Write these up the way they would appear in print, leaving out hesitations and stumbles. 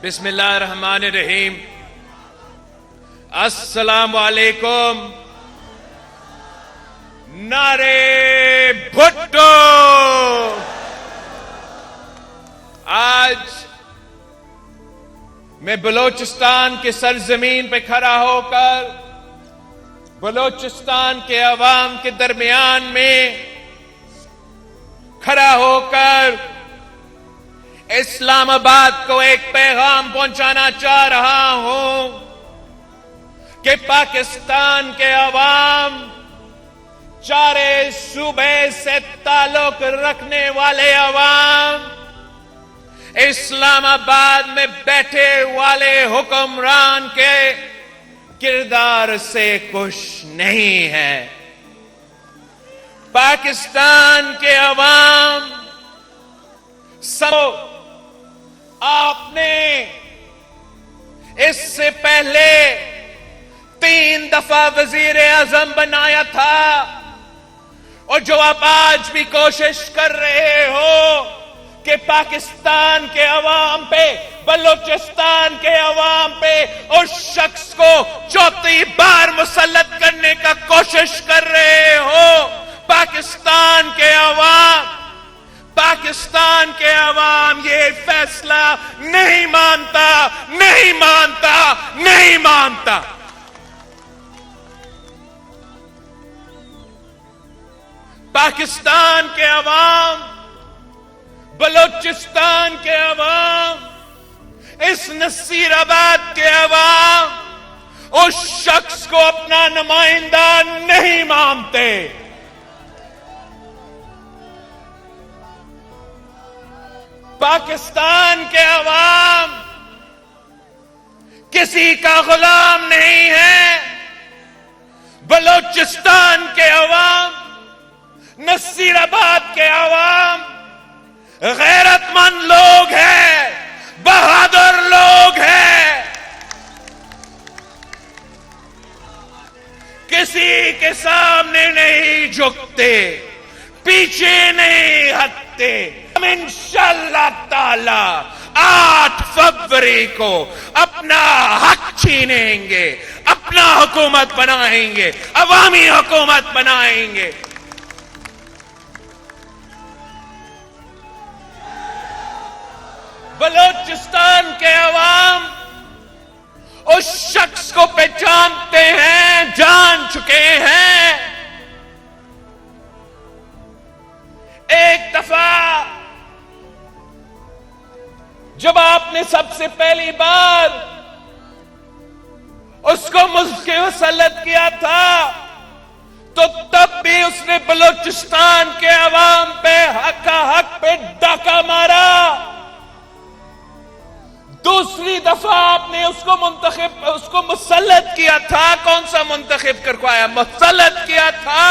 بسم اللہ الرحمن الرحیم۔ السلام علیکم۔ نعرے بھٹو۔ آج میں بلوچستان کے سرزمین پہ کھڑا ہو کر بلوچستان کے عوام کے درمیان میں کھڑا ہو کر اسلام آباد کو ایک پیغام پہنچانا چاہ رہا ہوں کہ پاکستان کے عوام، چارے صوبے سے تعلق رکھنے والے عوام، اسلام آباد میں بیٹھے والے حکمران کے کردار سے خوش نہیں ہے۔ پاکستان کے عوام آپ نے اس سے پہلے 3 دفعہ وزیر اعظم بنایا تھا، اور جو آپ آج بھی کوشش کر رہے ہو کہ پاکستان کے عوام پہ، بلوچستان کے عوام پہ اس شخص کو 4تھی بار مسلط کرنے کا کوشش کر رہے ہو، پاکستان کے عوام یہ فیصلہ نہیں مانتا۔ پاکستان کے عوام، بلوچستان کے عوام، اس نصیر آباد کے عوام اس شخص کو اپنا نمائندہ نہیں مانتے۔ پاکستان کے عوام کسی کا غلام نہیں ہے۔ بلوچستان کے عوام، نصیر آباد کے عوام غیرت مند لوگ ہیں، بہادر لوگ ہیں، کسی کے سامنے نہیں جھکتے، پیچھے نہیں ہٹتے۔ ہم انشاءاللہ تعالی 8 فروری کو اپنا حق چھینیں گے، اپنا حکومت بنائیں گے، عوامی حکومت بنائیں گے۔ بلوچستان کے عوام اس شخص کو پہچانتے ہیں، جان چکے ہیں۔ ایک دفعہ جب آپ نے سب سے پہلی بار اس کو ملک کے مسلط کیا تھا تو تب بھی اس نے بلوچستان کے عوام پہ حق پہ ڈاکہ مارا۔ دوسری دفعہ آپ نے اس کو مسلط کیا تھا، کون سا منتخب کروایا؟ مسلط کیا تھا،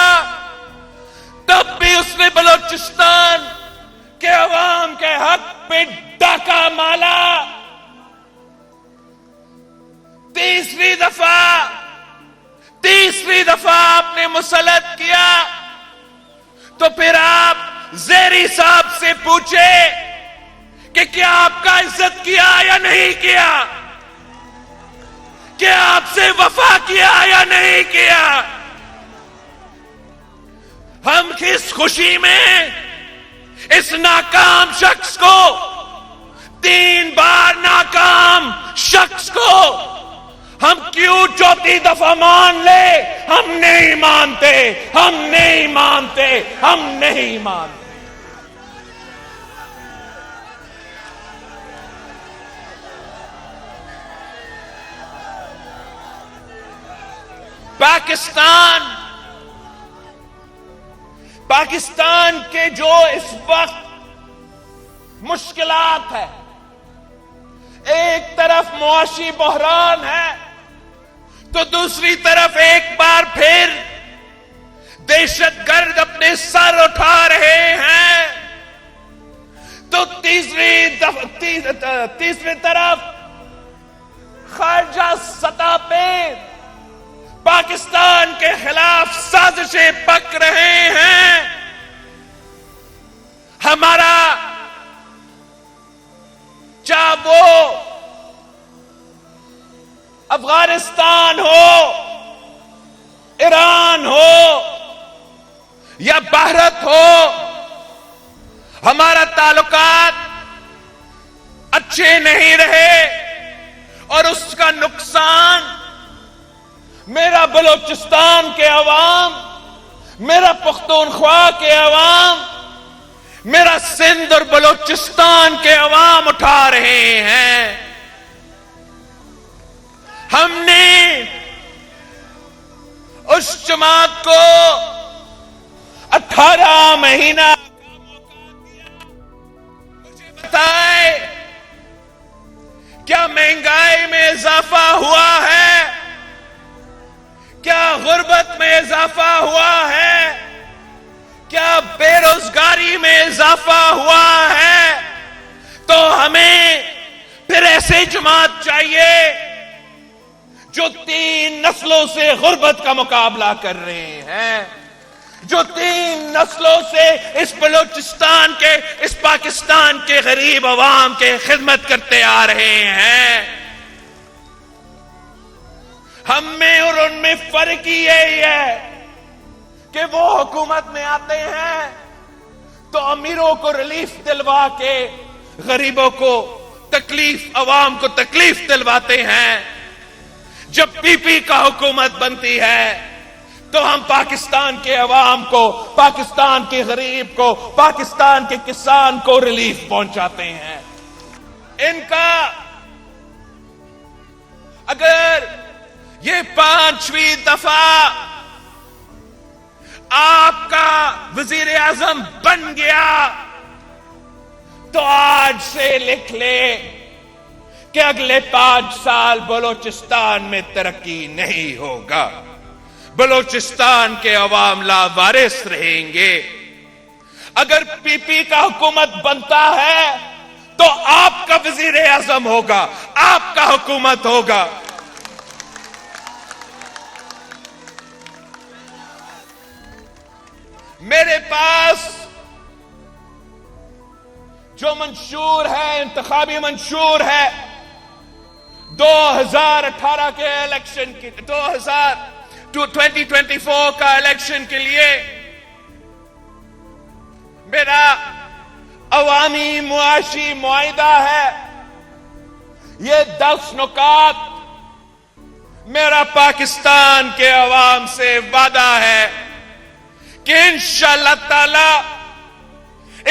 تب بھی اس نے بلوچستان کے عوام کے حق پہ ڈاکہ مارا۔ تیسری دفعہ آپ نے مسلط کیا تو پھر آپ زیری صاحب سے پوچھے کہ کیا آپ کا عزت کیا یا نہیں کیا، کیا آپ سے وفا کیا یا نہیں کیا۔ ہم کس خوشی میں اس ناکام شخص کو، 3 بار ناکام شخص کو ہم کیوں 4تھی دفعہ مان لے؟ ہم نہیں مانتے۔ پاکستان کے جو اس وقت مشکلات ہے، ایک طرف معاشی بحران ہے تو دوسری طرف ایک بار پھر دہشت گرد اپنے سر اٹھا رہے ہیں، تو تیسری طرف خارجہ سطح پہ پاکستان کے خلاف سازشیں پک رہے ہیں۔ ہمارا چاہے وہ افغانستان ہو، ایران ہو یا بھارت ہو، ہمارا تعلقات اچھے نہیں رہے اور اس کا نقصان میرا بلوچستان کے عوام، میرا پختونخوا کے عوام، میرا سندھ اور بلوچستان کے عوام اٹھا رہے ہیں۔ ہم نے اس جماعت کو 18 مہینہ کا موقع دیا، مجھے بتائے کیا مہنگائی میں اضافہ ہوا ہے؟ کیا غربت میں اضافہ ہوا ہے؟ کیا بے روزگاری میں اضافہ ہوا ہے؟ تو ہمیں پھر ایسے جماعت چاہیے جو 3 نسلوں سے غربت کا مقابلہ کر رہے ہیں، جو 3 نسلوں سے اس بلوچستان کے، اس پاکستان کے غریب عوام کے خدمت کرتے آ رہے ہیں۔ ہم میں اور ان میں فرق یہی ہے کہ وہ حکومت میں آتے ہیں تو امیروں کو ریلیف دلوا کے غریبوں کو تکلیف، عوام کو تکلیف دلواتے ہیں۔ جب پی پی کا حکومت بنتی ہے تو ہم پاکستان کے عوام کو، پاکستان کے غریب کو، پاکستان کے کسان کو ریلیف پہنچاتے ہیں۔ ان کا اگر یہ 5ویں دفعہ آپ کا وزیر اعظم بن گیا تو آج سے لکھ لے کہ اگلے 5 سال بلوچستان میں ترقی نہیں ہوگا، بلوچستان کے عوام لاوارث رہیں گے۔ اگر پی پی کا حکومت بنتا ہے تو آپ کا وزیر اعظم ہوگا، آپ کا حکومت ہوگا۔ میرے پاس جو منشور ہے، انتخابی منشور ہے 2018 کے الیکشن کی، 2024 کا الیکشن کے لیے میرا عوامی معاشی معاہدہ ہے۔ یہ 10 نکات میرا پاکستان کے عوام سے وعدہ ہے کہ انشاءاللہ تعالی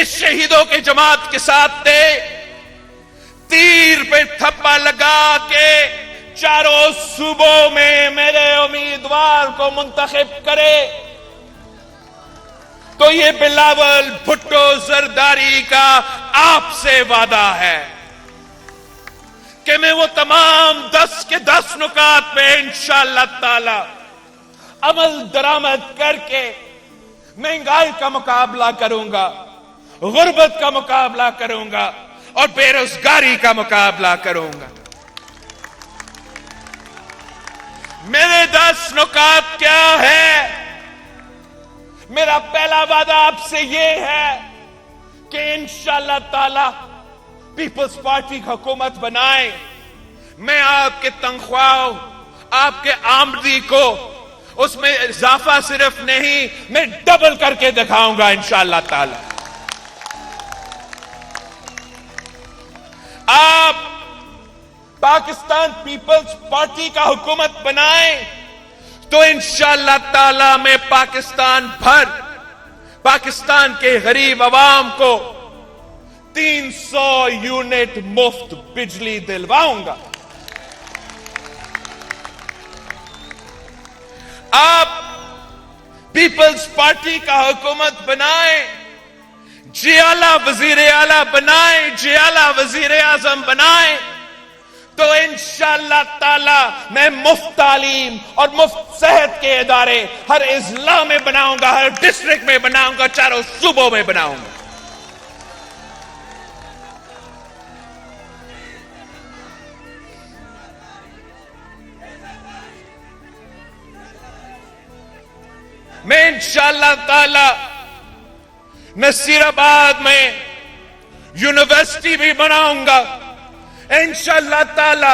اس شہیدوں کے جماعت کے ساتھ تیر پہ تھپا لگا کے چاروں صوبوں میں میرے امیدوار کو منتخب کرے تو یہ بلاول بھٹو زرداری کا آپ سے وعدہ ہے کہ میں وہ تمام 10 کے 10 نکات پہ انشاءاللہ تعالی عمل درآمد کر کے مہنگائی کا مقابلہ کروں گا، غربت کا مقابلہ کروں گا اور بے روزگاری کا مقابلہ کروں گا۔ میرے 10 نکات کیا ہے؟ میرا پہلا وعدہ آپ سے یہ ہے کہ انشاءاللہ تعالی پیپلز پارٹی کی حکومت بنائیں، میں آپ کے تنخواہ، آپ کے آمدنی کو اس میں اضافہ صرف نہیں، میں ڈبل کر کے دکھاؤں گا انشاءاللہ تعالی۔ آپ پاکستان پیپلز پارٹی کا حکومت بنائیں تو انشاءاللہ تعالی میں پاکستان بھر، پاکستان کے غریب عوام کو 300 یونٹ مفت بجلی دلواؤں گا۔ آپ پیپلز پارٹی کا حکومت بنائیں، جی اعلیٰ وزیر اعلیٰ بنائیں، جی اعلیٰ وزیر اعظم بنائیں تو انشاءاللہ تعالی میں مفت تعلیم اور مفت صحت کے ادارے ہر اضلاع میں بناؤں گا، ہر ڈسٹرکٹ میں بناؤں گا، چاروں صوبوں میں بناؤں گا۔ میں انشاءاللہ تعالی نصیر آباد میں یونیورسٹی بھی بناؤں گا، انشاءاللہ تعالی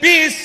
20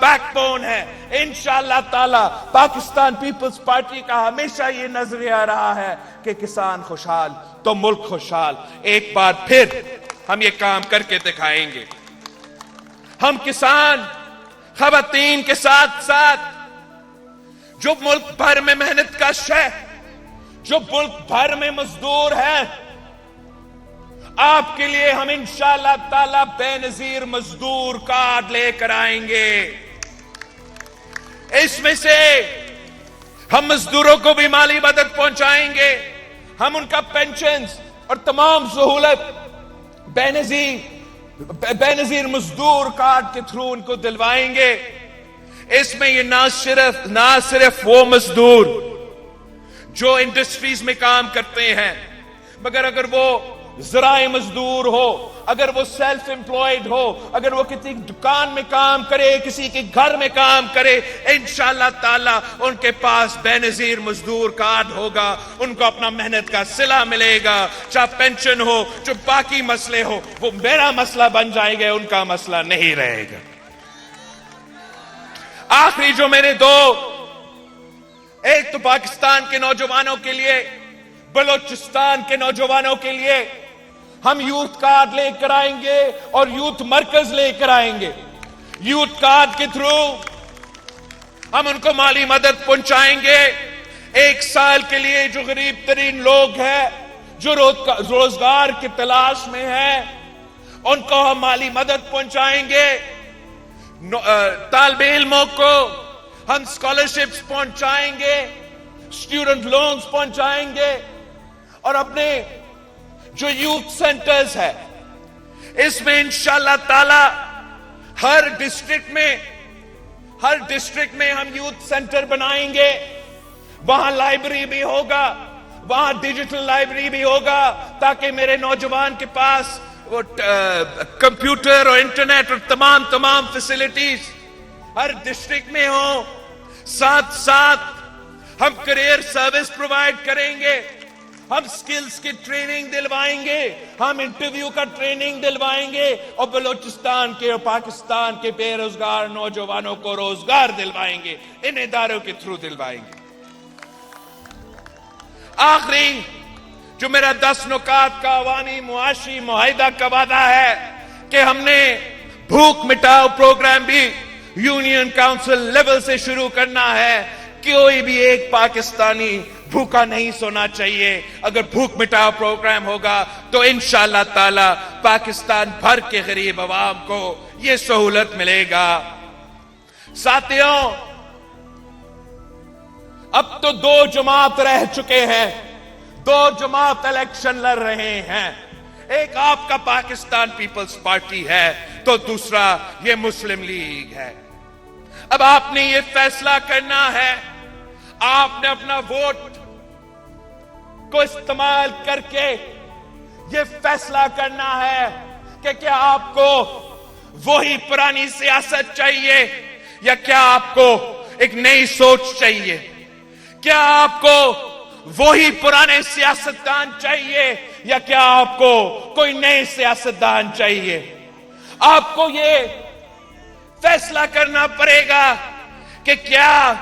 بیک بون ہے. انشاءاللہ تعالی پاکستان پیپلز پارٹی کا ہمیشہ یہ نظریہ رہا ہے کہ کسان خوشحال تو ملک خوشحال. ایک بار پھر ہم یہ کام کر کے دکھائیں گے. ہم کسان خواتین کے ساتھ ساتھ جو ملک بھر میں محنت کش ہے, جو ملک بھر میں مزدور ہے, آپ کے لیے ہم انشاءاللہ تعالی بے نظیر مزدور کارڈ لے کر آئیں گے. اس میں سے ہم مزدوروں کو بھی مالی مدد پہنچائیں گے. ہم ان کا پینشنز اور تمام سہولت بے نظیر مزدور کارڈ کے تھرو ان کو دلوائیں گے. اس میں یہ نہ صرف وہ مزدور جو انڈسٹریز میں کام کرتے ہیں, مگر اگر وہ زراعی مزدور ہو, اگر وہ سیلف امپلائڈ ہو, اگر وہ کسی دکان میں کام کرے, کسی کے گھر میں کام کرے, انشاءاللہ تعالی ان کے پاس بے نظیر مزدور کارڈ ہوگا. ان کو اپنا محنت کا صلہ ملے گا. چاہے پینشن ہو, جو باقی مسئلے ہو, وہ میرا مسئلہ بن جائے گا, ان کا مسئلہ نہیں رہے گا. آخری جو میرے دو, ایک تو پاکستان کے نوجوانوں کے لیے, بلوچستان کے نوجوانوں کے لیے ہم یوتھ کارڈ لے کر آئیں گے اور یوتھ مرکز لے کر آئیں گے. یوتھ کارڈ کے تھرو ہم ان کو مالی مدد پہنچائیں گے. 1 سال کے لیے جو غریب ترین لوگ ہیں, جو روزگار کی تلاش میں ہیں, ان کو ہم مالی مدد پہنچائیں گے. طالب علموں کو ہم اسکالرشپس پہنچائیں گے, اسٹوڈنٹ لونز پہنچائیں گے. اور اپنے جو یوتھ سینٹرز ہے, اس میں انشاءاللہ تعالی ہر ڈسٹرکٹ میں ہم یوتھ سینٹر بنائیں گے. وہاں لائبریری بھی ہوگا, وہاں ڈیجیٹل لائبریری بھی ہوگا, تاکہ میرے نوجوان کے پاس وہ کمپیوٹر اور انٹرنیٹ اور تمام فیسلٹیز ہر ڈسٹرکٹ میں ہوں. ساتھ ساتھ ہم کریئر سروس پرووائڈ کریں گے, ہم سکلز کی ٹریننگ دلوائیں گے, ہم انٹرویو کا ٹریننگ دلوائیں گے, اور بلوچستان کے اور پاکستان کے بے روزگار نوجوانوں کو روزگار دلوائیں گے, ان اداروں کے تھرو دلوائیں گے. آخری جو میرا 10 نکات کا عوامی معاشی معاہدہ کا وعدہ ہے کہ ہم نے بھوک مٹاؤ پروگرام بھی یونین کاؤنسل لیول سے شروع کرنا ہے. کوئی بھی ایک پاکستانی بھوکا نہیں سونا چاہیے. اگر بھوک مٹاؤ پروگرام ہوگا تو انشاءاللہ تعالی پاکستان بھر کے غریب عوام کو یہ سہولت ملے گا. ساتھیوں, اب تو 2 جماعت رہ چکے ہیں, 2 جماعت الیکشن لڑ رہے ہیں. ایک آپ کا پاکستان پیپلز پارٹی ہے, تو دوسرا یہ مسلم لیگ ہے. اب آپ نے یہ فیصلہ کرنا ہے, آپ نے اپنا ووٹ کو استعمال کر کے یہ فیصلہ کرنا ہے کہ کیا آپ کو وہی پرانی سیاست چاہیے یا کیا آپ کو ایک نئی سوچ چاہیے. کیا آپ کو وہی پرانے سیاستدان چاہیے یا کیا آپ کو کوئی نئے سیاستدان چاہیے. آپ کو یہ فیصلہ کرنا پڑے گا کہ کیا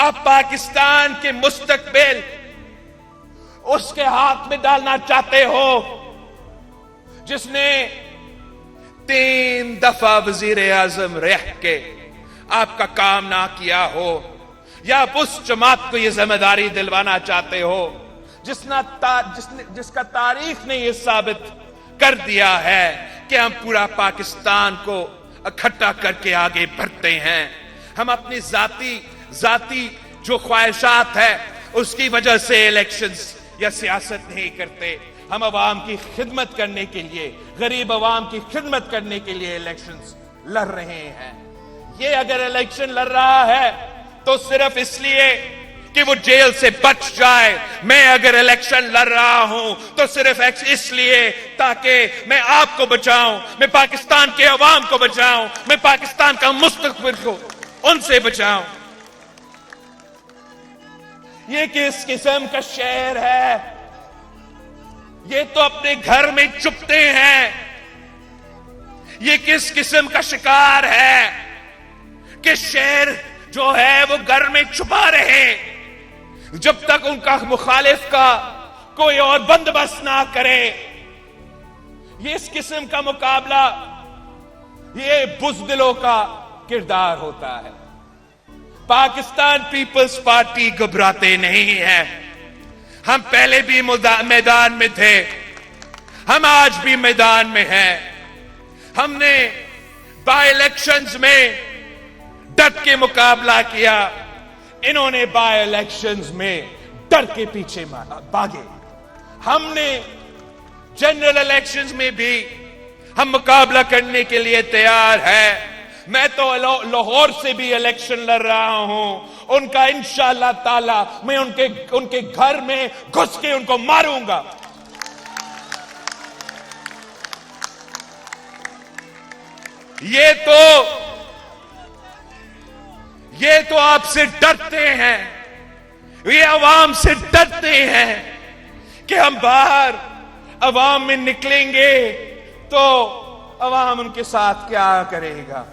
آپ پاکستان کے مستقبل اس کے ہاتھ میں ڈالنا چاہتے ہو جس نے 3 دفعہ وزیر اعظم رہ کے آپ کا کام نہ کیا ہو, یا آپ اس جماعت کو یہ ذمہ داری دلوانا چاہتے ہو جس کا تاریخ نے یہ ثابت کر دیا ہے کہ ہم پورا پاکستان کو اکٹھا کر کے آگے بڑھتے ہیں. ہم اپنی ذاتی جو خواہشات ہے اس کی وجہ سے الیکشنز یا سیاست نہیں کرتے. ہم عوام کی خدمت کرنے کے لیے, غریب عوام کی خدمت کرنے کے لیے الیکشنز لڑ رہے ہیں. یہ اگر الیکشن لڑ رہا ہے تو صرف اس لیے کہ وہ جیل سے بچ جائے. میں اگر الیکشن لڑ رہا ہوں تو صرف اس لیے تاکہ میں آپ کو بچاؤں, میں پاکستان کے عوام کو بچاؤں, میں پاکستان کا مستقبل کو ان سے بچاؤں. یہ کس قسم کا شعر ہے؟ یہ تو اپنے گھر میں چھپتے ہیں. یہ کس قسم کا شکار ہے کہ شیر جو ہے وہ گھر میں چھپا رہے جب تک ان کا مخالف کا کوئی اور بندوبست نہ کرے. یہ اس قسم کا مقابلہ یہ بزدلوں کا کردار ہوتا ہے. پاکستان پیپلز پارٹی گھبراتے نہیں ہے. ہم پہلے بھی میدان میں تھے, ہم آج بھی میدان میں ہیں. ہم نے بائی الیکشنز میں ڈٹ کے مقابلہ کیا, انہوں نے بائی الیکشنز میں ڈر کے پیچھے بھاگے. ہم نے جنرل الیکشنز میں بھی ہم مقابلہ کرنے کے لیے تیار ہے. میں تو لاہور سے بھی الیکشن لڑ رہا ہوں, ان کا انشاءاللہ تعالی میں ان کے گھر میں گھس کے ان کو ماروں گا. یہ تو آپ سے ڈرتے ہیں, یہ عوام سے ڈرتے ہیں کہ ہم باہر عوام میں نکلیں گے تو عوام ان کے ساتھ کیا کرے گا.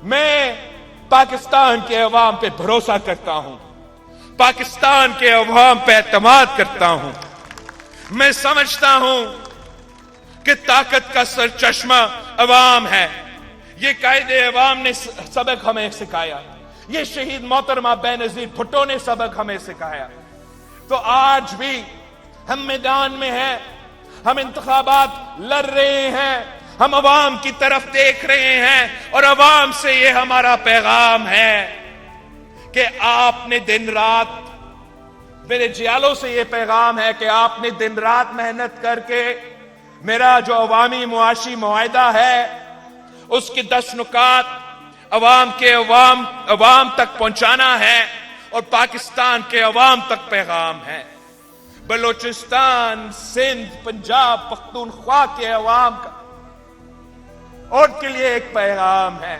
میں پاکستان کے عوام پہ بھروسہ کرتا ہوں, پاکستان کے عوام پہ اعتماد کرتا ہوں. میں سمجھتا ہوں کہ طاقت کا سرچشمہ عوام ہے. یہ قائد عوام نے سبق ہمیں سکھایا, یہ شہید محترمہ بینظیر بھٹو نے سبق ہمیں سکھایا. تو آج بھی ہم میدان میں ہیں, ہم انتخابات لڑ رہے ہیں, ہم عوام کی طرف دیکھ رہے ہیں, اور عوام سے یہ ہمارا پیغام ہے کہ آپ نے دن رات, میرے جیالوں سے یہ پیغام ہے کہ آپ نے دن رات محنت کر کے میرا جو عوامی معاشی معاہدہ ہے اس کے 10 نکات عوام تک پہنچانا ہے, اور پاکستان کے عوام تک پیغام ہے. بلوچستان, سندھ, پنجاب, پختونخوا کے عوام کا اور کے لیے ایک پیغام ہے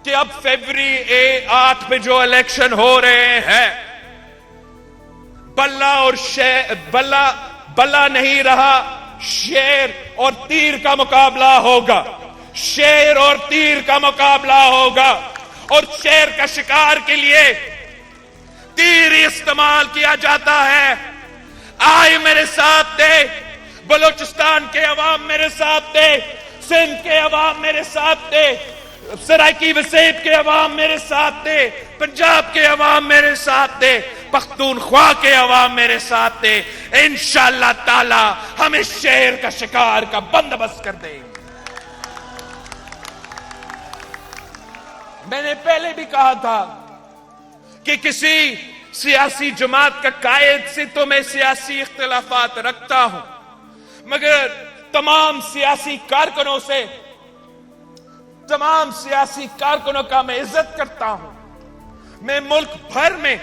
کہ اب فیبری 8 میں جو الیکشن ہو رہے ہیں, بلہ نہیں رہا, شیر اور تیر کا مقابلہ ہوگا. شیر اور تیر کا مقابلہ ہوگا, اور شیر کا شکار کے لیے تیر استعمال کیا جاتا ہے. آئے میرے ساتھ دے, بلوچستان کے عوام میرے ساتھ دے, سندھ کے عوام میرے ساتھ دے, سرائکی وسیب کے عوام میرے ساتھ دے, پنجاب کے عوام میرے ساتھ دے, پختونخوا کے عوام میرے ساتھ دے. انشاءاللہ تعالی ہم اس شیر کا شکار کا بندوبست کر دیں گے. میں نے پہلے بھی کہا تھا کہ کسی سیاسی جماعت کا قائد سے تو میں سیاسی اختلافات رکھتا ہوں, مگر تمام سیاسی کارکنوں کا میں عزت کرتا ہوں. میں ملک بھر میں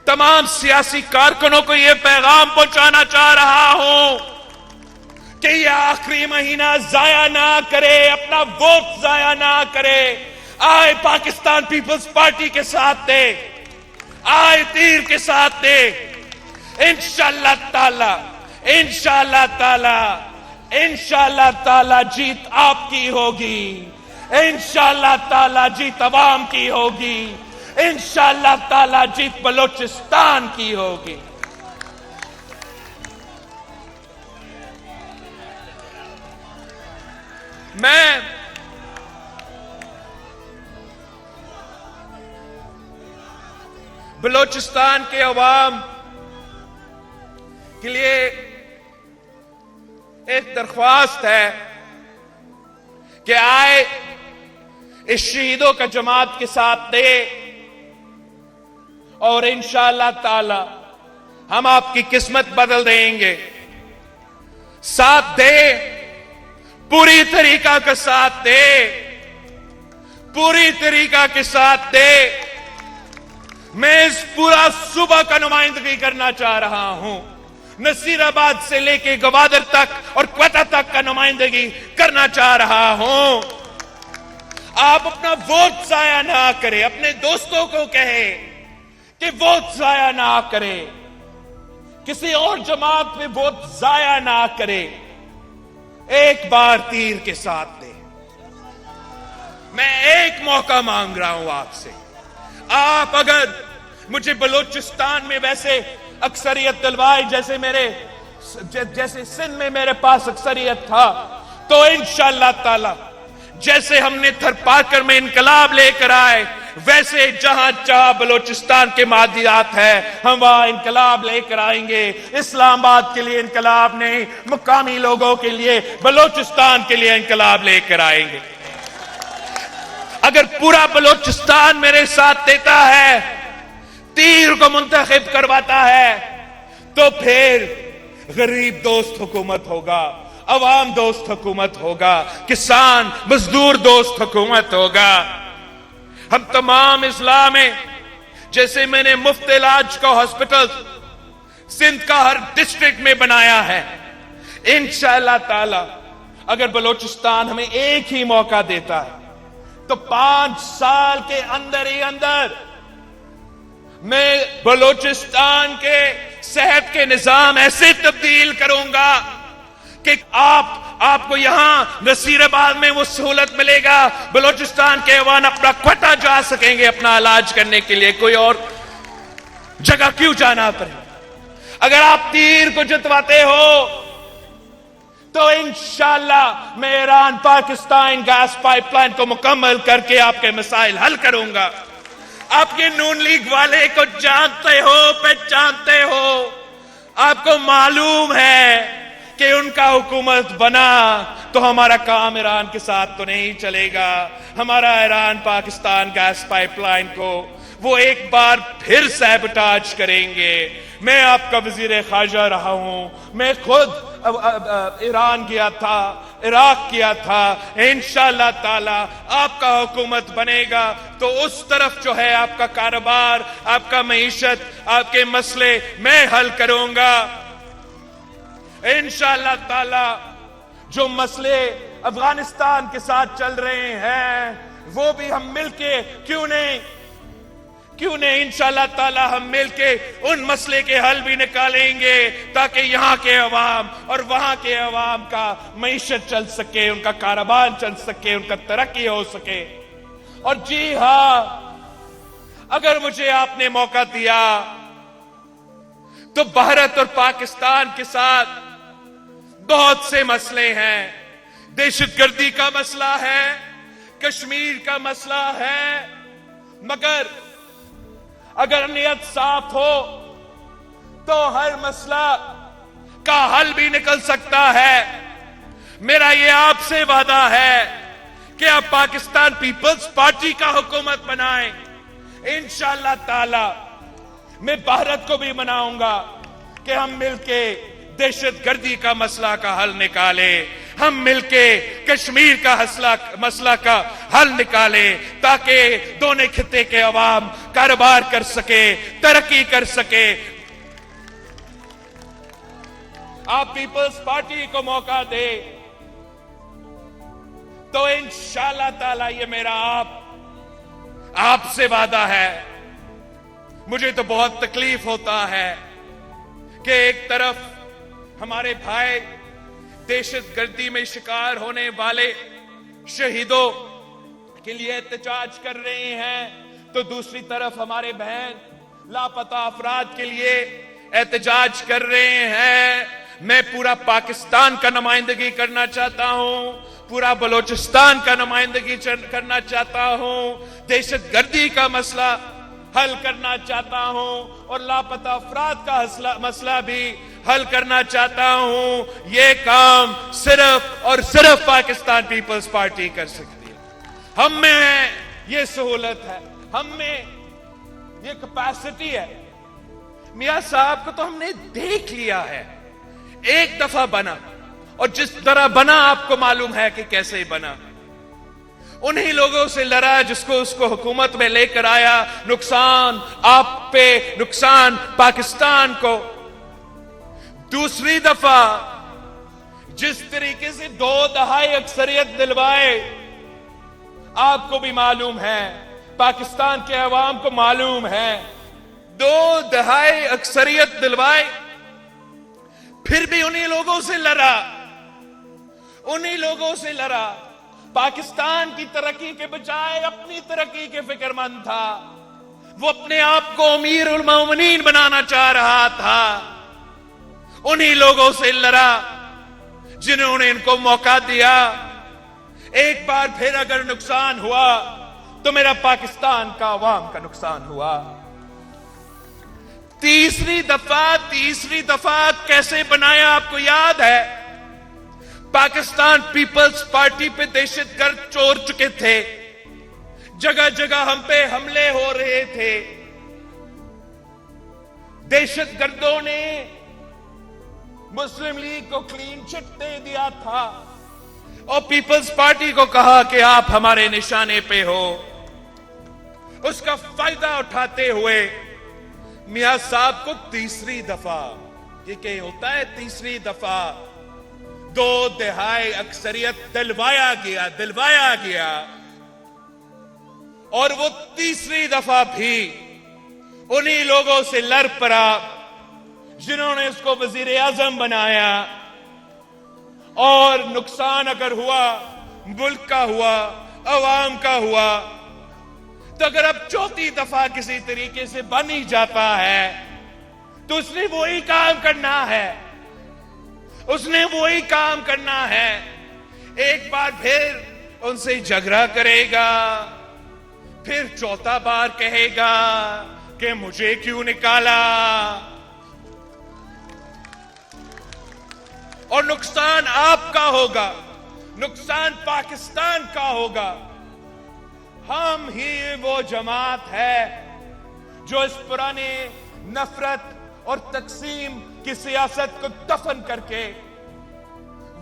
تمام سیاسی کارکنوں کو یہ پیغام پہنچانا چاہ رہا ہوں کہ یہ آخری مہینہ ضائع نہ کرے, اپنا ووٹ ضائع نہ کرے. آئے پاکستان پیپلز پارٹی کے ساتھ دے, آئے تیر کے ساتھ دے. انشاءاللہ تعالی جیت آپ کی ہوگی, انشاءاللہ تعالی جیت عوام کی ہوگی, انشاءاللہ تعالی جیت بلوچستان کی ہوگی. میں بلوچستان کے عوام کے لیے ایک درخواست ہے کہ آئے اس شہیدوں کا جماعت کے ساتھ دے, اور انشاءاللہ تعالی ہم آپ کی قسمت بدل دیں گے. ساتھ دے, پوری طریقہ کا ساتھ دے, پوری طریقہ کے ساتھ دے. میں اس پورا صوبہ کا نمائندگی کرنا چاہ رہا ہوں, نصیر آباد سے لے کے گوادر تک اور کوئٹہ تک کا نمائندگی کرنا چاہ رہا ہوں. آپ اپنا ووٹ ضائع نہ کرے, اپنے دوستوں کو کہے کہ ووٹ ضائع نہ کرے, کسی اور جماعت پہ ووٹ ضائع نہ کرے. ایک بار تیر کے ساتھ دے. میں ایک موقع مانگ رہا ہوں آپ سے. آپ اگر مجھے بلوچستان میں ویسے اکثریت دلوائی جیسے سندھ میں میرے پاس اکثریت تھا، تو انشاءاللہ تعالی جیسے ہم نے تھرپاکر میں انقلاب لے کر آئے، ویسے جہاں جہاں بلوچستان کے مادیات ہے ہم وہاں انقلاب لے کر آئیں گے. اسلام آباد کے لیے انقلاب نہیں، مقامی لوگوں کے لیے، بلوچستان کے لیے انقلاب لے کر آئیں گے. اگر پورا بلوچستان میرے ساتھ دیتا ہے، تیر کو منتخب کرواتا ہے، تو پھر غریب دوست حکومت ہوگا، عوام دوست حکومت ہوگا، کسان مزدور دوست حکومت ہوگا. ہم تمام اضلاع میں، جیسے میں نے مفت علاج کا ہاسپٹل سندھ کا ہر ڈسٹرکٹ میں بنایا ہے، انشاءاللہ تعالی اگر بلوچستان ہمیں ایک ہی موقع دیتا ہے تو 5 سال کے اندر ہی اندر میں بلوچستان کے صحت کے نظام ایسے تبدیل کروں گا کہ آپ کو یہاں نصیر آباد میں وہ سہولت ملے گا، بلوچستان کے عوام اپنا کوٹہ جا سکیں گے اپنا علاج کرنے کے لیے، کوئی اور جگہ کیوں جانا پڑے. اگر آپ تیر کو جتواتے ہو تو انشاءاللہ میں Iran Pakistan gas pipeline کو مکمل کر کے آپ کے مسائل حل کروں گا. آپ کے نون لیگ والے کو جانتے ہو، پہچانتے ہو، آپ کو معلوم ہے کہ ان کا حکومت بنا تو ہمارا کام ایران کے ساتھ تو نہیں چلے گا. ہمارا Iran Pakistan gas pipeline کو وہ ایک بار پھر سیبوٹاج کریں گے. میں آپ کا وزیر خارجہ رہا ہوں، میں خود ایران گیا تھا، عراق کیا تھا. انشاءاللہ تعالی آپ کا حکومت بنے گا تو اس طرف جو ہے آپ کا کاروبار، آپ کا معیشت، آپ کے مسئلے میں حل کروں گا. انشاءاللہ تعالی جو مسئلے افغانستان کے ساتھ چل رہے ہیں وہ بھی ہم مل کے کیوں نہیں انشاءاللہ تعالی ہم مل کے ان مسئلے کے حل بھی نکالیں گے تاکہ یہاں کے عوام اور وہاں کے عوام کا معیشت چل سکے، ان کا کاروبار چل سکے، ان کا ترقی ہو سکے. اور جی ہاں، اگر مجھے آپ نے موقع دیا تو بھارت اور پاکستان کے ساتھ بہت سے مسئلے ہیں. دہشت گردی کا مسئلہ ہے، کشمیر کا مسئلہ ہے، مگر اگر نیت صاف ہو تو ہر مسئلہ کا حل بھی نکل سکتا ہے. میرا یہ آپ سے وعدہ ہے کہ آپ پاکستان پیپلز پارٹی کا حکومت بنائیں. انشاءاللہ تعالی میں بھارت کو بھی مناؤں گا کہ ہم مل کے دہشت گردی کا مسئلہ کا حل نکالیں، ہم مل کے کشمیر کا مسئلہ کا حل نکالیں تاکہ دونوں خطے کے عوام کاروبار کر سکے، ترقی کر سکے. آپ پیپلز پارٹی کو موقع دے تو انشاءاللہ تعالی یہ میرا آپ سے وعدہ ہے. مجھے تو بہت تکلیف ہوتا ہے کہ ایک طرف ہمارے بھائی دہشت گردی میں شکار ہونے والے شہیدوں کے لیے احتجاج کر رہے ہیں تو دوسری طرف ہمارے بہن لاپتہ افراد کے لیے احتجاج کر رہے ہیں. میں پورا پاکستان کا نمائندگی کرنا چاہتا ہوں، پورا بلوچستان کا نمائندگی کرنا چاہتا ہوں، دہشت گردی کا مسئلہ حل کرنا چاہتا ہوں اور لاپتہ افراد کا مسئلہ بھی حل کرنا چاہتا ہوں. یہ کام صرف اور صرف پاکستان پیپلز پارٹی کر سکتی ہے. ہم میں یہ سہولت ہے، ہم میں یہ کیپیسٹی ہے. میاں صاحب کو تو ہم نے دیکھ لیا ہے، ایک دفعہ بنا، اور جس طرح بنا آپ کو معلوم ہے کہ کیسے بنا. انہی لوگوں سے لڑا جس کو اس کو حکومت میں لے کر آیا. نقصان آپ پہ، نقصان پاکستان کو. دوسری دفعہ جس طریقے سے 2 دہائی اکثریت دلوائے، آپ کو بھی معلوم ہے، پاکستان کے عوام کو معلوم ہے، 2 دہائی اکثریت دلوائے، پھر بھی انہی لوگوں سے لڑا. انہی لوگوں سے لڑا. پاکستان کی ترقی کے بجائے اپنی ترقی کے فکر مند تھا. وہ اپنے آپ کو امیر المومنین بنانا چاہ رہا تھا. انہی لوگوں سے لڑا جنہوں نے ان کو موقع دیا. ایک بار پھر اگر نقصان ہوا تو میرا پاکستان کا عوام کا نقصان ہوا. تیسری دفعہ کیسے بنایا آپ کو یاد ہے؟ پاکستان پیپلز پارٹی پہ دہشت گرد چور چکے تھے. جگہ جگہ ہم پہ حملے ہو رہے تھے. دہشت گردوں نے مسلم لیگ کو کلین چٹ دے دیا تھا اور پیپلز پارٹی کو کہا کہ آپ ہمارے نشانے پہ ہو. اس کا فائدہ اٹھاتے ہوئے میاں صاحب کو تیسری دفعہ، یہ کہ ہوتا ہے تیسری دفعہ 2/3 اکثریت دلوایا گیا اور وہ تیسری دفعہ بھی انہی لوگوں سے لڑ پڑا جنہوں نے اس کو وزیر اعظم بنایا. اور نقصان اگر ہوا ملک کا ہوا، عوام کا ہوا، تو اگر اب چوتھی دفعہ کسی طریقے سے بن ہی جاتا ہے تو اس نے وہی کام کرنا ہے. ایک بار پھر ان سے جھگڑا کرے گا، پھر چوتھا بار کہے گا کہ مجھے کیوں نکالا. اور نقصان آپ کا ہوگا، نقصان پاکستان کا ہوگا. ہم ہی وہ جماعت ہے جو اس پرانے نفرت اور تقسیم کی سیاست کو دفن کر کے،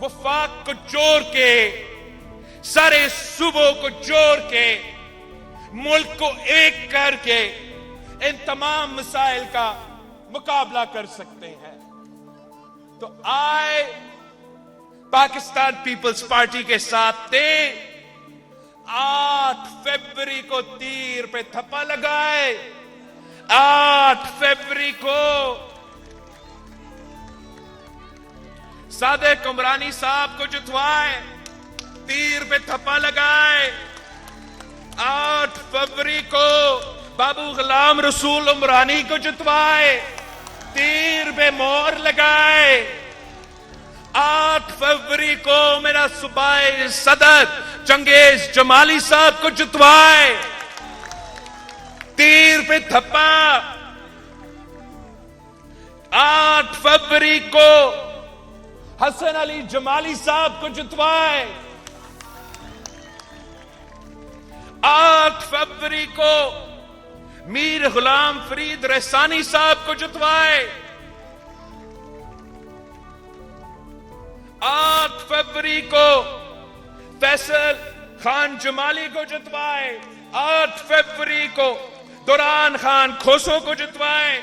وفاق کو جوڑ کے، سارے صوبوں کو جوڑ کے، ملک کو ایک کر کے ان تمام مسائل کا مقابلہ کر سکتے ہیں. تو آئے پاکستان پیپلز پارٹی کے ساتھ تھے. 8 فروری کو تیر پہ تھپا لگائے. 8 فروری کو صادق عمرانی صاحب کو جتوائے، تیر پہ تھپا لگائے. 8 فروری کو بابو غلام رسول عمرانی کو جتوائے، تیر پہ مہر لگائے. 8 فروری کو میرا صوبائی صدر چنگیز جمالی صاحب کو جتوائے، تیر پہ تھپا. 8 فروری کو حسن علی جمالی صاحب کو جتوائے. 8 فروری کو میر غلام فرید رحسانی صاحب کو جتوائے. 8 فروری کو فیصل خان جمالی کو جتوائے. 8 فروری کو دوران خان کھوسو کو جتوائے.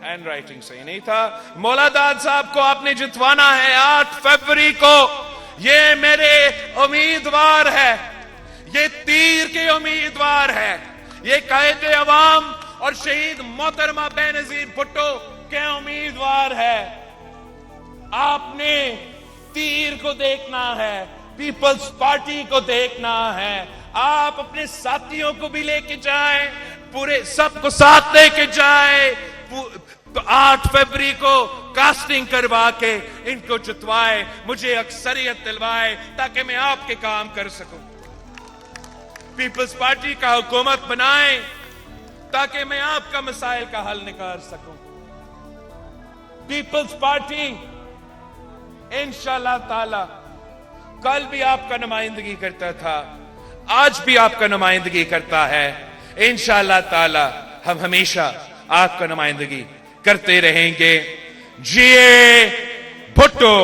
ہینڈ رائٹنگ صحیح نہیں تھا. مولا داد صاحب کو آپ نے جتوانا ہے 8 فروری کو. یہ میرے امیدوار ہے، یہ تیر کے امیدوار ہے، یہ قائد عوام اور شہید محترمہ بے نظیر بھٹو کے امیدوار ہے. آپ نے تیر کو دیکھنا ہے، پیپلز پارٹی کو دیکھنا ہے. آپ اپنے ساتھیوں کو بھی لے کے جائیں، پورے سب کو ساتھ لے کے جائیں. 8 فروری کو کاسٹنگ کروا کے ان کو جتوائے، مجھے اکثریت دلوائے تاکہ میں آپ کے کام کر سکوں. پیپلز پارٹی کا حکومت بنائیں تاکہ میں آپ کا مسائل کا حل نکال سکوں. پیپلز پارٹی انشاءاللہ تعالی کل بھی آپ کا نمائندگی کرتا تھا، آج بھی آپ کا نمائندگی کرتا ہے. انشاءاللہ تعالی ہم ہمیشہ آپ کا نمائندگی کرتے رہیں گے. جیے بھٹو.